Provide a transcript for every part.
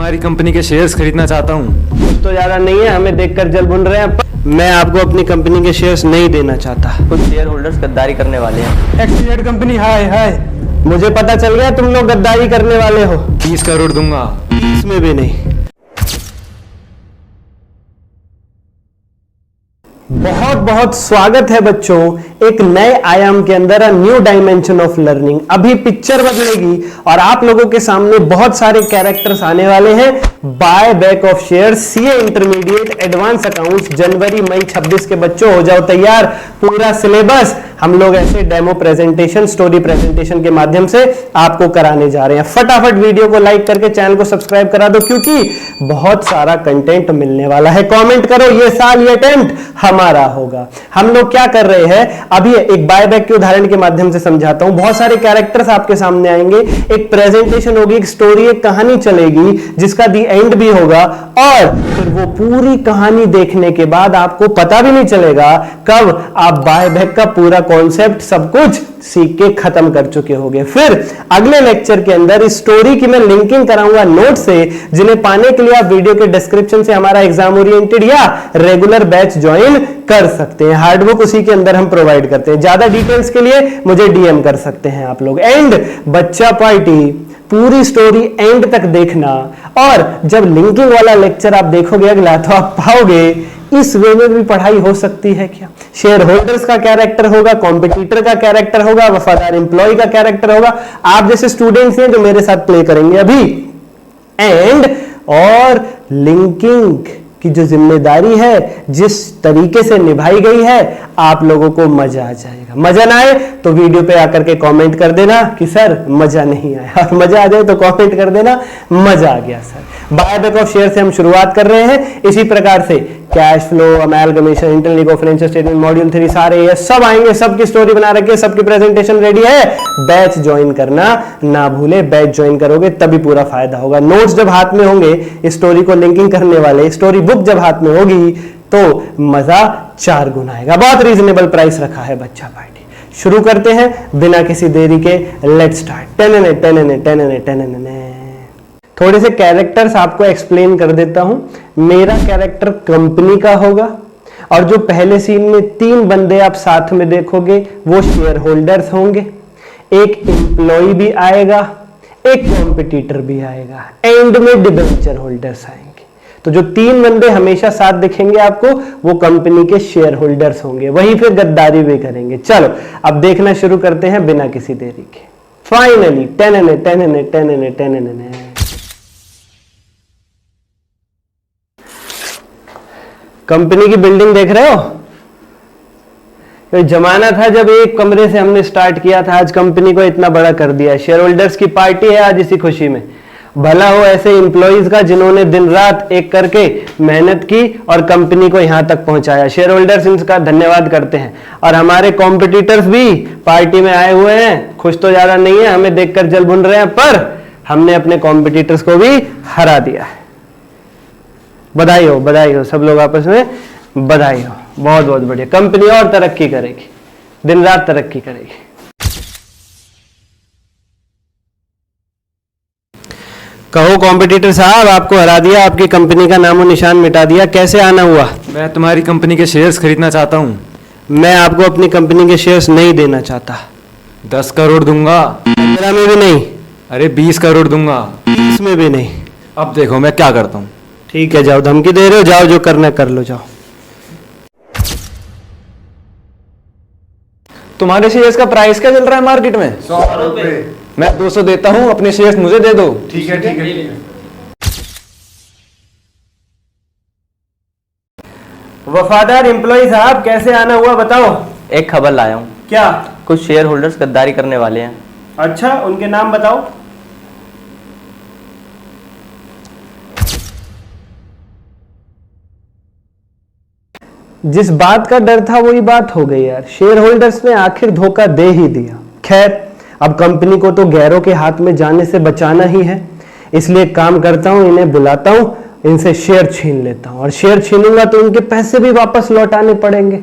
तुम्हारी कंपनी के शेयर्स खरीदना चाहता हूँ। कुछ तो ज्यादा नहीं है, हमें देखकर जल भुन रहे हैं। मैं आपको अपनी कंपनी के शेयर्स नहीं देना चाहता। कुछ शेयर होल्डर्स गद्दारी करने वाले हैं। एक्सीडेंट कंपनी हाय हाय, मुझे पता चल गया तुम लोग गद्दारी करने वाले हो। 20 करोड़ दूंगा। इसमें भी नहीं। बहुत बहुत स्वागत है बच्चों एक नए आयाम के अंदर, a new dimension of learning. अभी पिक्चर बदलेगी और आप लोगों के सामने बहुत सारे कैरेक्टर्स आने वाले हैं। Buy back of share, CA intermediate, advance accounts, जनवरी मई 26 के बच्चों हो जाओ तैयार। पूरा सिलेबस हम लोग ऐसे डेमो प्रेजेंटेशन, स्टोरी प्रेजेंटेशन के माध्यम से आपको कराने जा रहे हैं। फटाफट वीडियो को लाइक करके चैनल को सब्सक्राइब करा दो, क्योंकि बहुत सारा कंटेंट मिलने वाला है। कमेंट करो, ये साल ये अटेम्प्ट हमारा होगा। हम लोग क्या कर रहे हैं, अभी एक बाय बैक के उदाहरण के माध्यम से समझाता हूं। बहुत सारे कैरेक्टर्स आपके सामने आएंगे, एक प्रेजेंटेशन होगी, एक स्टोरी, एक कहानी चलेगी जिसका दी एंड भी होगा, और फिर वो पूरी कहानी देखने के बाद आपको पता भी नहीं चलेगा कब आप बाय बैक का पूरा कॉन्सेप्ट सब कुछ सीख के खत्म कर चुके होंगे। फिर अगले लेक्चर के अंदर इस स्टोरी की मैं लिंकिंग कराऊंगा नोट से, जिन्हें पाने के लिए आप वीडियो के डिस्क्रिप्शन से हमारा एग्जाम ओरिएंटेड या रेगुलर बैच ज्वाइन कर सकते हैं। हार्डबुक उसी के अंदर हम प्रोवाइड करते हैं। ज्यादा डिटेल्स के लिए मुझे डीएम कर सकते हैं आप लोग। एंड बच्चा पार्टी, पूरी स्टोरी एंड तक देखना, और जब लिंकिंग वाला लेक्चर आप देखोगे अगला, तो आप पाओगे इस वे में भी पढ़ाई हो सकती है क्या। शेयर होल्डर्स का कैरेक्टर होगा, कॉम्पिटिटर का कैरेक्टर होगा, वफादार एम्प्लॉय का कैरेक्टर होगा, आप जैसे स्टूडेंट्स हैं जो मेरे साथ प्ले करेंगे अभी। एंड और लिंकिंग की जो जिम्मेदारी है जिस तरीके से निभाई गई है, आप लोगों को मजा आ जाएगा। मजा ना आए तो वीडियो पे आकर के कमेंट कर देना कि सर मजा नहीं आया, और मजा आ जाए तो कमेंट कर देना मजा आ गया sir. Buy back of share से हम शुरुआत कर रहे हैं। इसी प्रकार से cash flow, amalgamation, internal legal financial statement, module 3 सारे ये सब आएंगे। सबकी स्टोरी बना रखी है, सबकी प्रेजेंटेशन रेडी है। बैच ज्वाइन करना ना भूले, बैच ज्वाइन करोगे तभी पूरा फायदा होगा। नोट्स जब हाथ में होंगे, स्टोरी को लिंकिंग करने वाले, स्टोरी बुक जब हाथ में होगी तो मजा 4 गुना आएगा। बहुत रीजनेबल प्राइस रखा है बच्चा पार्टी। शुरू करते हैं बिना किसी देरी के। Let's start. थोड़े से कैरेक्टर्स आपको एक्सप्लेन कर देता हूं। मेरा कैरेक्टर कंपनी का होगा, और जो पहले सीन में 3 बंदे आप साथ में देखोगे वो शेयर होल्डर्स होंगे। एक एम्प्लॉय भी आएगा, एक कॉम्पिटिटर भी आएगा, एंड में डिबेंचर होल्डर्स आएंगे। तो जो 3 बंदे हमेशा साथ दिखेंगे आपको, वो कंपनी के शेयर होल्डर्स होंगे। वही फिर गद्दारी भी करेंगे। चलो अब देखना शुरू करते हैं बिना किसी देरी के। फाइनली कंपनी की बिल्डिंग देख रहे हो। ये जमाना था जब एक कमरे से हमने स्टार्ट किया था, आज कंपनी को इतना बड़ा कर दिया। शेयर होल्डर्स की पार्टी है आज इसी खुशी में। भला हो ऐसे एम्प्लॉइज का जिन्होंने दिन रात एक करके मेहनत की और कंपनी को यहां तक पहुंचाया। शेयर होल्डर्स इनका धन्यवाद करते हैं। और हमारे कॉम्पिटिटर्स भी पार्टी में आए हुए हैं। खुश तो ज्यादा नहीं है, हमें देखकर जल भुन रहे हैं, पर हमने अपने कॉम्पिटिटर्स को भी हरा दिया है। बधाई हो सब लोग आपस में, बधाई हो। बहुत बहुत बढ़िया। कंपनी और तरक्की करेगी, दिन रात तरक्की करेगी। कहो कॉम्पिटिटर साहब, आपको हरा दिया, आपकी कंपनी का नामो निशान मिटा दिया, कैसे आना हुआ? मैं तुम्हारी कंपनी के शेयर्स खरीदना चाहता हूँ। मैं आपको अपनी कंपनी के शेयर्स नहीं देना चाहता। 10 करोड़ दूंगा। 15 में भी नहीं। अरे 20 करोड़ दूंगा। 20 में भी नहीं। अब देखो मैं क्या करता हूँ। ठीक है, जाओ, धमकी दे रहे हो, जाओ, जो करना कर लो, जाओ। तुम्हारे शेयर्स का प्राइस क्या चल रहा है मार्केट में? 100 रुपए। मैं 200 देता हूँ, अपने शेयर्स मुझे दे दो। ठीक है। वफादार एम्प्लॉय साहब, कैसे आना हुआ बताओ। एक खबर लाया हूँ। क्या? कुछ शेयर होल्डर्स गद्दारी करने वाले हैं। अच्छा, उनके नाम बताओ। जिस बात का डर था वही बात हो गई यार। शेयर होल्डर्स ने आखिर धोखा दे ही दिया। खैर, अब कंपनी को तो गैरों के हाथ में जाने से बचाना ही है, इसलिए काम करता हूं, इन्हें बुलाता हूं, इनसे शेयर छीन लेता हूं, और शेयर छीनूंगा तो उनके पैसे भी वापस लौटाने पड़ेंगे।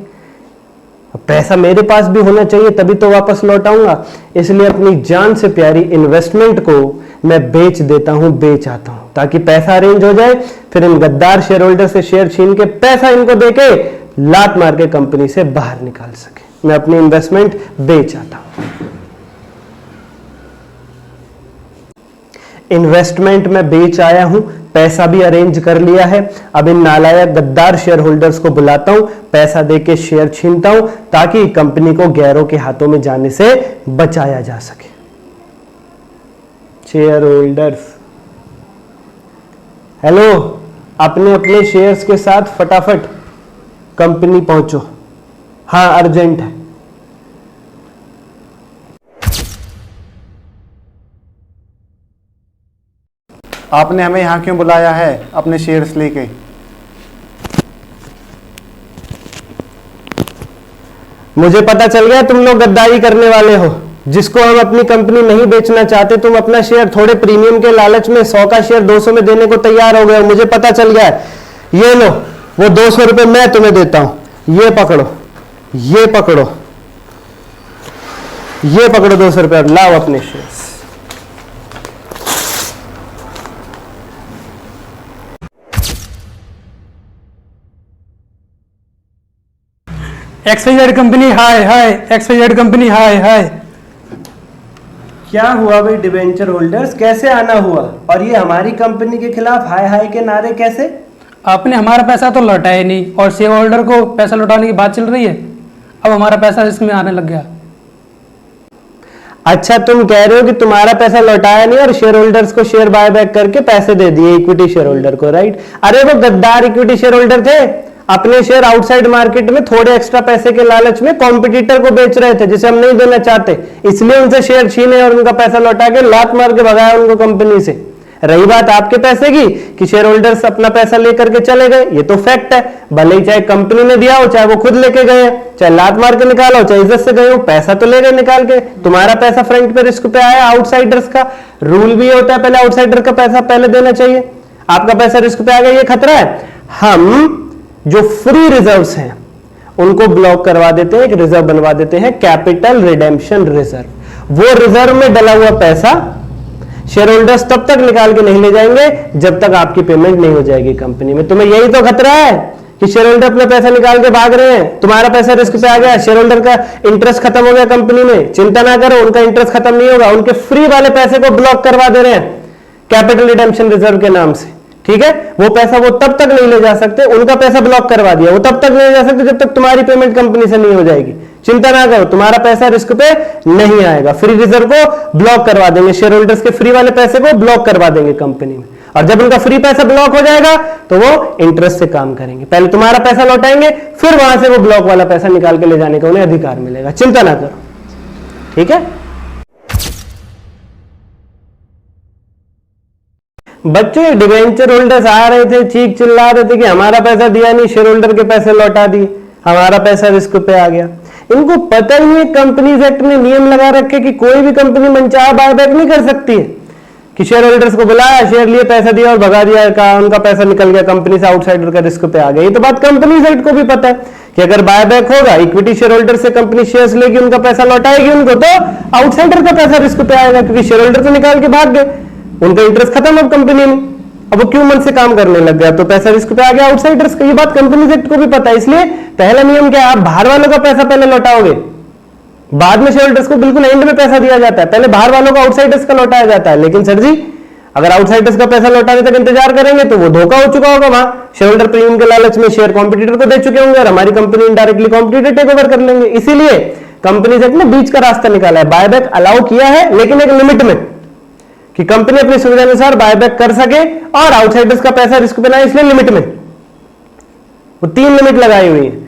पैसा मेरे पास भी होना चाहिए, तभी तो वापस लौटाऊंगा। इसलिए अपनी जान से प्यारी इन्वेस्टमेंट को मैं बेच देता हूं, बेच आता हूं, ताकि पैसा अरेंज हो जाए। फिर इन गद्दार शेयर होल्डर से शेयर छीन के पैसा इनको देके लात मार के कंपनी से बाहर निकाल सके। मैं अपनी इन्वेस्टमेंट बेच आता हूं। इन्वेस्टमेंट में बेच आया हूं, पैसा भी अरेंज कर लिया है। अब इन नालायक गद्दार शेयर होल्डर्स को बुलाता हूं, पैसा देके शेयर छीनता हूं, ताकि कंपनी को गैरों के हाथों में जाने से बचाया जा सके। शेयर होल्डर्स, हेलो, अपने अपने शेयर्स के साथ फटाफट कंपनी पहुंचो। हाँ, अर्जेंट है। आपने हमें यहाँ क्यों बुलाया है अपने शेयर्स लेके? मुझे पता चल गया तुम लोग गद्दारी करने वाले हो। जिसको हम अपनी कंपनी नहीं बेचना चाहते, तुम अपना शेयर थोड़े प्रीमियम के लालच में 100 का शेयर 200 में देने को तैयार हो गए। मुझे पता चल गया है। ये लो, वो 200 रुपए मैं तुम्हें देता हूं। ये पकड़ो, ये पकड़ो, ये पकड़ो 200 रुपए। लाओ अपने शेयर्स। XYZ कंपनी हाय हाय, XYZ कंपनी हाय हाय। क्या हुआ भाई डिबेंचर होल्डर्स, कैसे आना हुआ? और ये हमारी कंपनी के खिलाफ हाय हाय के नारे कैसे? आपने हमारा पैसा तो लौटाया नहीं और शेयर होल्डर को पैसा लौटाने की बात चल रही है। अब हमारा पैसा रिस्क में आने लग गया। अच्छा, तुम कह रहे हो कि तुम्हारा पैसा लौटाया नहीं और शेयर होल्डर्स को शेयर बायबैक करके पैसे दे दिए इक्विटी शेयर होल्डर को, राइट? अरे वो गद्दार इक्विटी शेयर होल्डर थे, अपने शेयर आउटसाइड मार्केट में थोड़े एक्स्ट्रा पैसे के लालच में कॉम्पिटिटर को बेच रहे थे, जिसे हम नहीं देना चाहते। इसलिए उनसे शेयर छीने और उनका पैसा लौटा के लात मार के भगाया उनको कंपनी से। रही बात आपके पैसे की कि शेयर होल्डर्स अपना पैसा लेकर के चले गए, ये तो फैक्ट है। भले ही चाहे कंपनी ने दिया हो, चाहे वो खुद लेके गए, चाहे लात मार के निकाला हो, चाहे इज्जत से गए हो, पैसा तो ले गए निकाल के। तुम्हारा पैसा फ्रंट पे रिस्क पे आया। आउटसाइडर्स का रूल भी होता है, पहले आउटसाइडर का पैसा पहले देना चाहिए। आपका पैसा रिस्क पे आ गया, ये खतरा है। हम जो फ्री रिजर्व्स हैं उनको ब्लॉक करवा देते हैं, एक रिजर्व बनवा देते हैं, कैपिटल रिडेम्पशन रिजर्व। वो रिजर्व में डला हुआ पैसा शेयर होल्डर्स तब तक निकाल के नहीं ले जाएंगे जब तक आपकी पेमेंट नहीं हो जाएगी कंपनी में। तुम्हें यही तो खतरा है कि शेयर होल्डर अपना पैसा निकाल के भाग रहे हैं। तुम्हारा पैसा रिस्क पे आ गया, शेयर होल्डर का इंटरेस्ट खत्म हो गया कंपनी में। चिंता ना करो, उनका इंटरेस्ट खत्म नहीं होगा, उनके फ्री वाले पैसे को ब्लॉक करवा दे रहे हैं कैपिटल रिडेम्पशन रिजर्व के नाम से। ठीक है, वो पैसा वो तब तक नहीं ले जा सकते, उनका पैसा ब्लॉक करवा दिया, वो तब तक नहीं ले जा सकते जब तक तुम्हारी पेमेंट कंपनी से नहीं हो जाएगी। चिंता ना करो, तुम्हारा पैसा रिस्क पे नहीं आएगा। फ्री रिजर्व को ब्लॉक करवा देंगे, शेयर होल्डर्स के फ्री वाले पैसे को ब्लॉक करवा देंगे कंपनी में। और जब उनका फ्री पैसा ब्लॉक हो जाएगा तो वो इंटरेस्ट से काम करेंगे। पहले तुम्हारा पैसा लौटाएंगे, फिर वहां से वो ब्लॉक वाला पैसा निकाल के ले जाने का उन्हें अधिकार मिलेगा। चिंता ना करो, ठीक है बच्चों। डिवेंचर होल्डर्स आ रहे थे, चीख चिल्ला रहे थे कि हमारा पैसा दिया नहीं, शेयर होल्डर के पैसे लौटा दिए, हमारा पैसा रिस्क पे आ गया। इनको पता ही नहीं, कंपनीज एक्ट ने नियम लगा रखे कि कोई भी कंपनी मनचाहा बायबैक नहीं कर सकती है। कि शेयर होल्डर्स को बुलाया, शेयर लिए, पैसा दिया और भगा दिया, कहा उनका पैसा निकल गया कंपनी से, आउटसाइडर का रिस्क पे आ गया। ये तो बात कंपनीज एक्ट को भी पता है कि अगर बायबैक होगा, इक्विटी शेयर होल्डर से कंपनी शेयर्स लेगी, उनका पैसा लौटाएगी उनको, तो आउटसाइडर का पैसा रिस्क पे आएगा, क्योंकि शेयर होल्डर तो निकाल के भाग गए, उनका इंटरेस्ट खत्म अब कंपनी में। अब वो क्यों मन से काम करने लग गया, तो पैसा रिस्क पे आ गया आउटसाइडर्स का। ये बात कंपनीज एक्ट को भी पता है। इसलिए पहला नियम क्या है, आप बाहर वालों का पैसा पहले लौटाओगे, बाद में शेयर होल्डर्स को बिल्कुल एंड में पैसा दिया जाता है। पहले बाहर वालों का आउटसाइडर्स का लौटाया जाता है। लेकिन सर जी, अगर आउटसाइडर्स का पैसा लौटाने तक इंतजार करेंगे तो वो धोखा हो चुका होगा। वहां शेयर होल्डर प्रीमियम के लालच में शेयर कॉम्पिटिटर को दे चुके होंगे और हमारी company indirectly competitor take over कर लेंगे। इसीलिए कंपनीज एक्ट ने बीच का रास्ता निकाला है। बायबैक अलाउ किया है, लेकिन एक लिमिट में, कि कंपनी अपनी सुविधा अनुसार बायबैक कर सके और आउटसाइडर्स का पैसा रिस्क पे ना, इसलिए लिमिट में वो 3 लिमिट लगाई हुई है।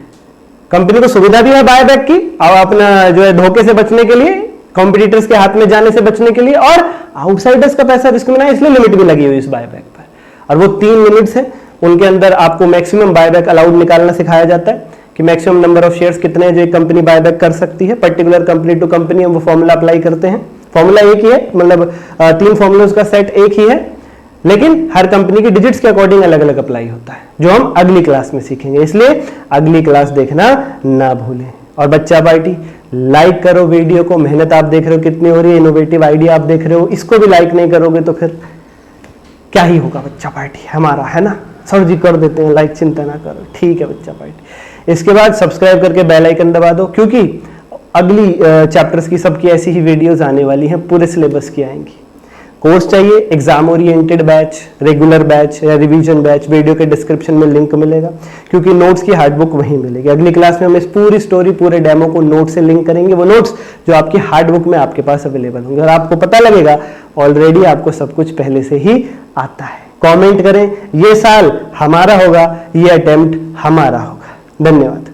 कंपनी को सुविधा भी है बायबैक की, और अपना जो है धोखे से बचने के लिए, कॉम्पिटिटर्स के हाथ में जाने से बचने के लिए, और आउटसाइडर्स का पैसा रिस्क में ना, इसलिए लिमिट भी लगी हुई इस बायबैक पर। और वो 3 लिमिट्स है, उनके अंदर आपको मैक्सिमम बायबैक अलाउड निकालना सिखाया जाता है कि मैक्सिमम नंबर ऑफ शेयर्स कितने जो कंपनी बायबैक कर सकती है। पर्टिकुलर कंपनी टू कंपनी हम वो फॉर्मूला अप्लाई करते हैं। फॉर्मूला एक ही है, मतलब 3 फॉर्मूलों का सेट एक ही है, लेकिन हर कंपनी की डिजिट्स के अकॉर्डिंग अलग अलग अप्लाई होता है, जो हम अगली क्लास में सीखेंगे। इसलिए अगली क्लास देखना ना भूलें। और बच्चा पार्टी लाइक करो वीडियो को, मेहनत आप देख रहे हो कितनी हो रही है, इनोवेटिव आइडिया आप देख रहे हो, इसको भी लाइक नहीं करोगे तो फिर क्या ही होगा बच्चा पार्टी हमारा, है ना। सर जी कर देते हैं लाइक, चिंता ना करो, ठीक है बच्चा पार्टी। इसके बाद सब्सक्राइब करके बेल आइकन दबा दो, क्योंकि अगली चैप्टर्स की सबकी ऐसी ही वीडियोस आने वाली हैं, पूरे सिलेबस की आएंगी। कोर्स चाहिए exam oriented batch, regular batch या रिवीजन बैच, वीडियो के डिस्क्रिप्शन में लिंक मिलेगा, क्योंकि नोट्स की हार्ड बुक वहीं मिलेगी। अगली क्लास में हम इस पूरी स्टोरी, पूरे डेमो को नोट से लिंक करेंगे, वो नोट्स जो आपकी हार्ड बुक में आपके पास अवेलेबल होंगे, और आपको पता लगेगा ऑलरेडी आपको सब कुछ पहले से ही आता है। कमेंट करें, ये साल हमारा होगा, ये अटेम्प्ट हमारा होगा। धन्यवाद।